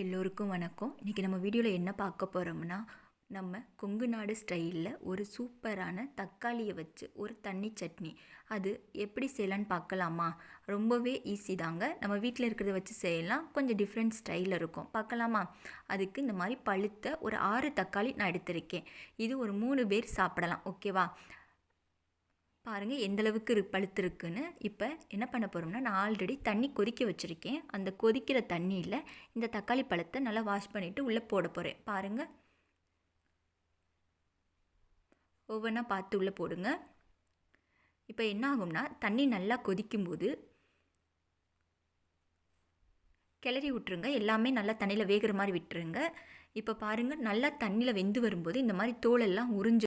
எல்லோருக்கும் வணக்கம். இன்றைக்கி நம்ம வீடியோவில் என்ன பார்க்க போகிறோம்னா, நம்ம கொங்கு நாடு ஸ்டைலில் ஒரு சூப்பரான தக்காளியை வச்சு ஒரு தண்ணி சட்னி. அது எப்படி செய்யலான்னு பார்க்கலாமா? ரொம்பவே ஈஸி தாங்க. நம்ம வீட்டில் இருக்கிறத வச்சு செய்யலாம். கொஞ்சம் டிஃப்ரெண்ட் ஸ்டைலில் இருக்கும். பார்க்கலாமா? அதுக்கு இந்த மாதிரி பழுத்த ஒரு 6 தக்காளி நான் எடுத்திருக்கேன். இது ஒரு 3 பேர் சாப்பிடலாம். ஓகேவா? பாருங்கள் எந்தளவுக்கு பழுத்திருக்குன்னு. இப்போ என்ன பண்ண போகிறோம்னா, நான் ஆல்ரெடி தண்ணி கொதிக்க வச்சுருக்கேன். அந்த கொதிக்கிற தண்ணியில் இந்த தக்காளி பழத்தை நல்லா வாஷ் பண்ணிவிட்டு உள்ளே போட போகிறேன். பாருங்கள், ஒவ்வொன்றா பார்த்து உள்ளே போடுங்க. இப்போ என்ன ஆகும்னா, தண்ணி நல்லா கொதிக்கும்போது கிளறி விட்டுருங்க. எல்லாமே நல்லா தண்ணியில் வேகிற மாதிரி விட்டுருங்க. இப்போ பாருங்கள், நல்லா தண்ணியில் வெந்து வரும்போது இந்த மாதிரி தோலெல்லாம் உறிஞ்சு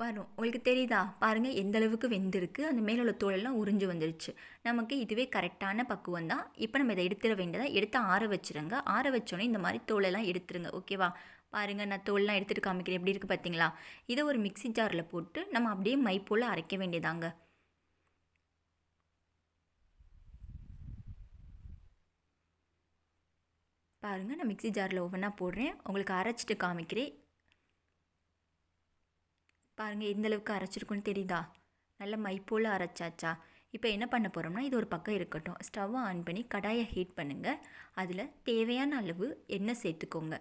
வரும். உங்களுக்கு தெரியுதா? பாருங்கள் எந்த அளவுக்கு வெந்திருக்கு. அந்த மேலே உள்ள தோலெல்லாம் உறிஞ்சு வந்துருச்சு. நமக்கு இதுவே கரெக்டான பக்குவம் தான். இப்போ நம்ம இதை எடுத்துட வேண்டியதை எடுத்து ஆற வச்சுருங்க. ஆற வச்சோன்னே இந்த மாதிரி தோலெல்லாம் எடுத்துருங்க. ஓகேவா? பாருங்கள், நான் தோலெலாம் எடுத்துகிட்டு காமிக்கிறேன். எப்படி இருக்குது பார்த்தீங்களா? இதை ஒரு மிக்சி ஜாரில் போட்டு நம்ம அப்படியே மை போல் அரைக்க வேண்டியதாங்க. பாருங்கள், நான் மிக்சி ஜாரில் ஒவ்வொன்றா போடுறேன். உங்களுக்கு அரைச்சிட்டு காமிக்கிறேன். பாருங்கள் எந்தளவுக்கு அரைச்சிருக்குன்னு தெரியுதா? நல்ல மை போல் அரைச்சாச்சா? இப்போ என்ன பண்ண போகிறோம்னா, இது ஒரு பக்கம் இருக்கட்டும். ஸ்டவ்வை ஆன் பண்ணி கடாயை ஹீட் பண்ணுங்கள். அதில் தேவையான அளவு எண்ணெய் சேர்த்துக்கோங்க.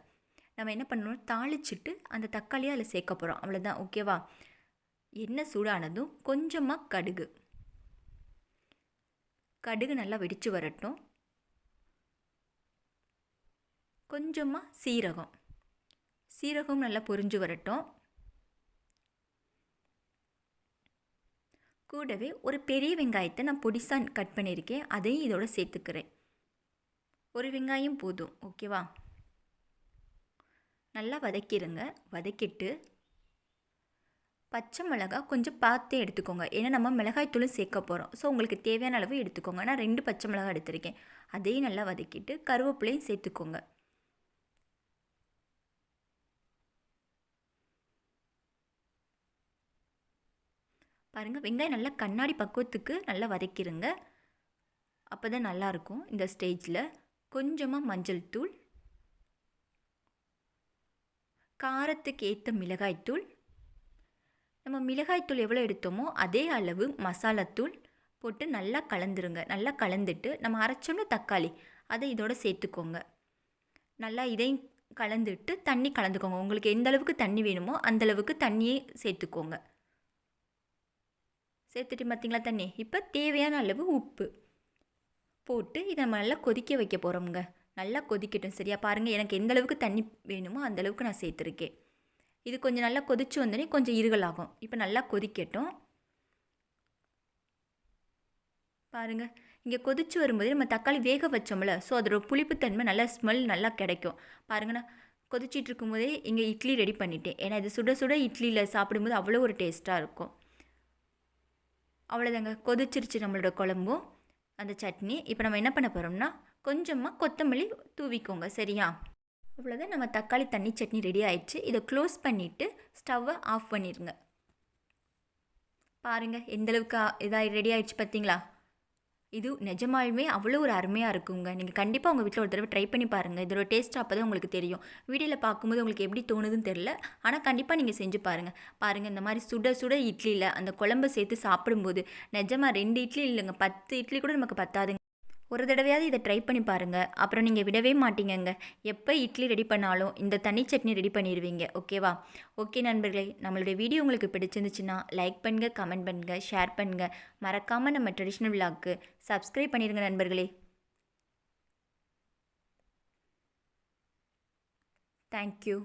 நம்ம என்ன பண்ணணும், தாளிச்சிட்டு அந்த தக்காளியை அதில் சேர்க்க போகிறோம். அவ்வளோதான். ஓகேவா? எண்ணெய் சூடானதும் கொஞ்சமாக கடுகு நல்லா வெடித்து வரட்டும். கொஞ்சமாக சீரகம் நல்லா பொரிஞ்சு வரட்டும். கூடவே ஒரு பெரிய வெங்காயத்தை நான் பொடிசாக கட் பண்ணியிருக்கேன். அதையும் இதோட சேர்த்துக்கிறேன். ஒரு வெங்காயம் போதும். ஓகேவா? நல்லா வதக்கிடுங்க. வதக்கிட்டு பச்சை மிளகாய் கொஞ்சம் பார்த்து எடுத்துக்கோங்க. ஏன்னா நம்ம மிளகாய்த்தூளும் சேர்க்க போகிறோம். ஸோ உங்களுக்கு தேவையான அளவு எடுத்துக்கோங்க. நான் 2 பச்சை மிளகாய் எடுத்திருக்கேன். அதையும் நல்லா வதக்கிட்டு கருவேப்பிலையும் சேர்த்துக்கோங்க. பாருங்கள், வெங்காயம் நல்லா கண்ணாடி பக்குவத்துக்கு நல்லா வதக்கிடுங்க. அப்போ தான் நல்லாயிருக்கும். இந்த ஸ்டேஜில் கொஞ்சமாக மஞ்சள் தூள், காரத்துக்கு ஏற்ற மிளகாய்த்தூள், நம்ம மிளகாய்த்தூள் எவ்வளோ எடுத்தோமோ அதே அளவு மசாலாத்தூள் போட்டு நல்லா கலந்துருங்க. நல்லா கலந்துட்டு நம்ம அரைச்சோம்னா தக்காளி அதை இதோட சேர்த்துக்கோங்க. நல்லா இதையும் கலந்துட்டு தண்ணி கலந்துக்கோங்க. உங்களுக்கு எந்த அளவுக்கு தண்ணி வேணுமோ அந்தளவுக்கு தண்ணியே சேர்த்துக்கோங்க. சேர்த்துட்டு பார்த்திங்களா தண்ணி? இப்போ தேவையான அளவு உப்பு போட்டு இதை நம்ம நல்லா கொதிக்க வைக்க போகிறோம்ங்க. நல்லா கொதிக்கட்டும். சரியா? பாருங்கள், எனக்கு எந்த அளவுக்கு தண்ணி வேணுமோ அந்தளவுக்கு நான் சேர்த்துருக்கேன். இது கொஞ்சம் நல்லா கொதிச்சு வந்தோடனே கொஞ்சம் இருகலாகும். இப்போ நல்லா கொதிக்கட்டும். பாருங்கள், இங்கே கொதிச்சு வரும்போது நம்ம தக்காளி வேக வச்சோம்ல, ஸோ அதோட புளிப்புத்தன்மை நல்லா ஸ்மெல் நல்லா கிடைக்கும். பாருங்கண்ணா, கொதிச்சிட்டு இருக்கும்போதே இங்கே இட்லி ரெடி பண்ணிட்டேன். ஏன்னா இது சுட சுட இட்லியில் சாப்பிடும்போது அவ்வளோ ஒரு டேஸ்ட்டாக இருக்கும். அவ்வளோதாங்க, கொதிச்சிருச்சு நம்மளோட குழம்பும் அந்த சட்னி. இப்போ நம்ம என்ன பண்ண போகிறோம்னா, கொஞ்சமாக கொத்தமல்லி தூவிக்கோங்க. சரியா? அவ்வளோதான், நம்ம தக்காளி தண்ணி சட்னி ரெடி ஆயிடுச்சு. இதை க்ளோஸ் பண்ணிவிட்டு ஸ்டவ்வை ஆஃப் பண்ணிடுங்க. பாருங்கள் எந்தளவுக்கு இதாக ரெடி ஆகிடுச்சு பார்த்தீங்களா? இது நிஜமாலுமே அவ்வளோ ஒரு அருமையாக இருக்குங்க. நீங்கள் கண்டிப்பாக உங்கள் வீட்டில் ஒரு தடவை ட்ரை பண்ணி பாருங்கள். இதோட டேஸ்ட் அப்போ தான் உங்களுக்கு தெரியும். வீடியோவில் பார்க்கும்போது உங்களுக்கு எப்படி தோணுதுன்னு தெரில, ஆனால் கண்டிப்பாக நீங்கள் செஞ்சு பாருங்கள். இந்த மாதிரி சுட சுட இட்லியில் அந்த குழம்பு சேர்த்து சாப்பிடும்போது நிஜமாக 2 இட்லி இல்லைங்க, 10 இட்லி கூட நமக்கு பத்தாதுங்க. ஒரு தடவையாவது இதை ட்ரை பண்ணி பாருங்கள். அப்புறம் நீங்கள் விடவே மாட்டீங்கங்க. எப்போ இட்லி ரெடி பண்ணாலும் இந்த தண்ணி சட்னி ரெடி பண்ணிடுவீங்க. ஓகேவா? ஓகே நண்பர்களே, நம்மளுடைய வீடியோ உங்களுக்கு பிடிச்சிருந்துச்சுன்னா லைக் பண்ணுங்கள், கமெண்ட் பண்ணுங்கள், ஷேர் பண்ணுங்கள். மறக்காமல் நம்ம ட்ரெடிஷ்னல் விலாக்கு சப்ஸ்கிரைப் பண்ணிடுங்க நண்பர்களே. தேங்க்யூ.